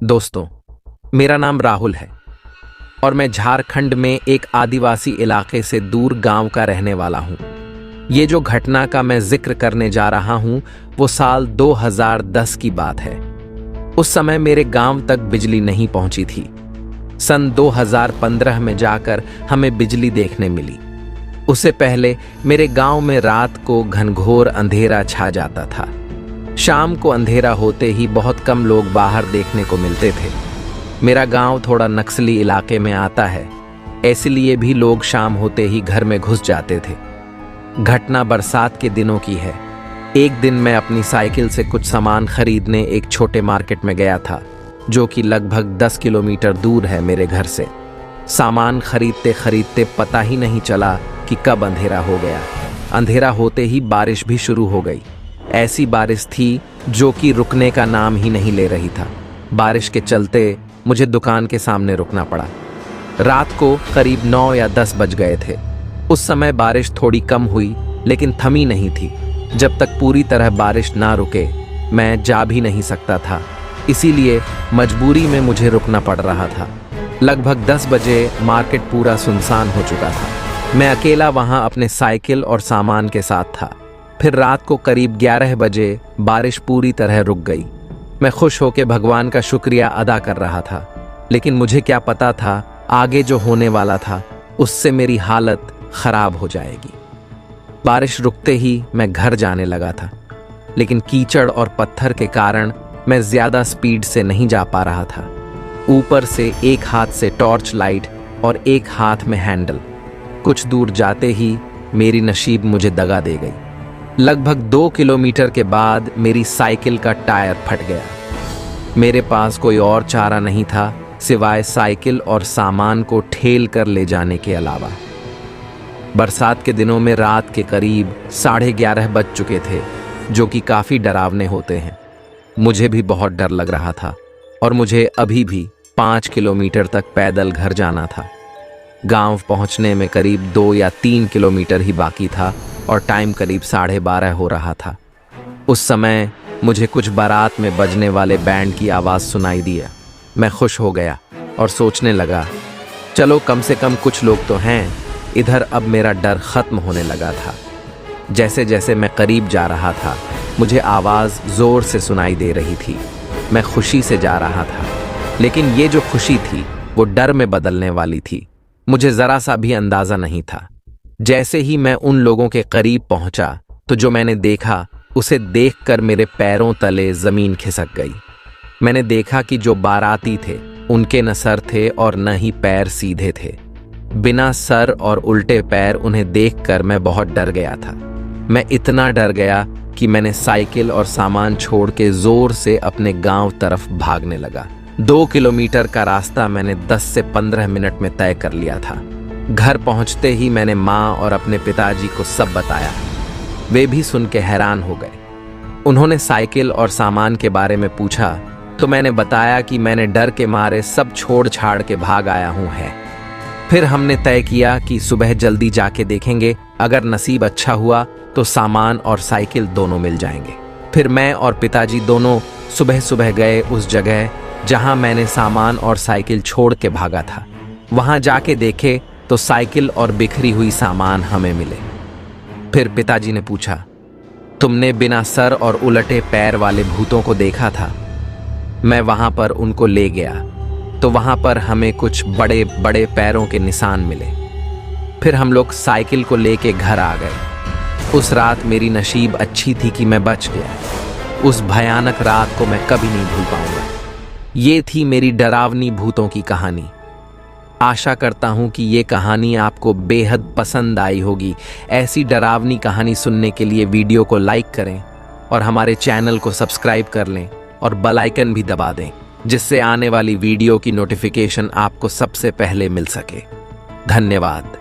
दोस्तों, मेरा नाम राहुल है और मैं झारखंड में एक आदिवासी इलाके से दूर गांव का रहने वाला हूं। ये जो घटना का मैं जिक्र करने जा रहा हूं वो साल 2010 की बात है। उस समय मेरे गांव तक बिजली नहीं पहुंची थी। सन 2015 में जाकर हमें बिजली देखने मिली। उससे पहले मेरे गांव में रात को घनघोर अंधेरा छा जाता था। शाम को अंधेरा होते ही बहुत कम लोग बाहर देखने को मिलते थे। मेरा गांव थोड़ा नक्सली इलाके में आता है, इसलिए भी लोग शाम होते ही घर में घुस जाते थे। घटना बरसात के दिनों की है। एक दिन मैं अपनी साइकिल से कुछ सामान खरीदने एक छोटे मार्केट में गया था, जो कि लगभग 10 किलोमीटर दूर है मेरे घर से। सामान खरीदते खरीदते पता ही नहीं चला कि कब अंधेरा हो गया। अंधेरा होते ही बारिश भी शुरू हो गई। ऐसी बारिश थी जो कि रुकने का नाम ही नहीं ले रही था। बारिश के चलते मुझे दुकान के सामने रुकना पड़ा। रात को करीब 9 या 10 बज गए थे। उस समय बारिश थोड़ी कम हुई, लेकिन थमी नहीं थी। जब तक पूरी तरह बारिश ना रुके मैं जा भी नहीं सकता था, इसीलिए मजबूरी में मुझे रुकना पड़ रहा था। लगभग 10 बजे मार्केट पूरा सुनसान हो चुका था। मैं अकेला वहां अपने साइकिल और सामान के साथ था। फिर रात को करीब 11 बजे बारिश पूरी तरह रुक गई। मैं खुश होकर भगवान का शुक्रिया अदा कर रहा था, लेकिन मुझे क्या पता था आगे जो होने वाला था उससे मेरी हालत खराब हो जाएगी। बारिश रुकते ही मैं घर जाने लगा था, लेकिन कीचड़ और पत्थर के कारण मैं ज्यादा स्पीड से नहीं जा पा रहा था। ऊपर से एक हाथ से टॉर्च लाइट और एक हाथ में हैंडल। कुछ दूर जाते ही मेरी नसीब मुझे दगा दे गई। लगभग 2 किलोमीटर के बाद मेरी साइकिल का टायर फट गया। मेरे पास कोई और चारा नहीं था सिवाय साइकिल और सामान को ठेल कर ले जाने के अलावा। बरसात के दिनों में रात के करीब 11:30 बज चुके थे, जो कि काफ़ी डरावने होते हैं। मुझे भी बहुत डर लग रहा था और मुझे अभी भी 5 किलोमीटर तक पैदल घर जाना था। गांव पहुंचने में करीब 2 या 3 किलोमीटर ही बाकी था और टाइम करीब 12:30 हो रहा था। उस समय मुझे कुछ बारात में बजने वाले बैंड की आवाज़ सुनाई दिया। मैं खुश हो गया और सोचने लगा, चलो कम से कम कुछ लोग तो हैं इधर। अब मेरा डर खत्म होने लगा था। जैसे जैसे मैं करीब जा रहा था मुझे आवाज़ ज़ोर से सुनाई दे रही थी। मैं खुशी से जा रहा था, लेकिन ये जो खुशी थी वो डर में बदलने वाली थी। मुझे ज़रा सा भी अंदाज़ा नहीं था। जैसे ही मैं उन लोगों के करीब पहुंचा तो जो मैंने देखा उसे देखकर मेरे पैरों तले ज़मीन खिसक गई। मैंने देखा कि जो बाराती थे उनके न सर थे और न ही पैर सीधे थे। बिना सर और उल्टे पैर उन्हें देखकर मैं बहुत डर गया था। मैं इतना डर गया कि मैंने साइकिल और सामान छोड़ के ज़ोर से अपने गांव तरफ भागने लगा। 2 किलोमीटर का रास्ता मैंने 10 से 15 मिनट में तय कर लिया था। घर पहुंचते ही मैंने माँ और अपने पिताजी को सब बताया। वे भी सुन के हैरान हो गए। उन्होंने साइकिल और सामान के बारे में पूछा तो मैंने बताया कि मैंने डर के मारे सब छोड़ छाड़ के भाग आया हूँ है। फिर हमने तय किया कि सुबह जल्दी जाके देखेंगे, अगर नसीब अच्छा हुआ तो सामान और साइकिल दोनों मिल जाएंगे। फिर मैं और पिताजी दोनों सुबह सुबह गए उस जगह जहाँ मैंने सामान और साइकिल छोड़ के भागा था। वहाँ जाके देखे तो साइकिल और बिखरी हुई सामान हमें मिले। फिर पिताजी ने पूछा, तुमने बिना सर और उलटे पैर वाले भूतों को देखा था? मैं वहां पर उनको ले गया तो वहां पर हमें कुछ बड़े बड़े पैरों के निशान मिले। फिर हम लोग साइकिल को लेके घर आ गए। उस रात मेरी नसीब अच्छी थी कि मैं बच गया। उस भयानक रात को मैं कभी नहीं भूल पाऊंगा। ये थी मेरी डरावनी भूतों की कहानी। आशा करता हूं कि ये कहानी आपको बेहद पसंद आई होगी। ऐसी डरावनी कहानी सुनने के लिए वीडियो को लाइक करें और हमारे चैनल को सब्सक्राइब कर लें और बेल आइकन भी दबा दें, जिससे आने वाली वीडियो की नोटिफिकेशन आपको सबसे पहले मिल सके। धन्यवाद।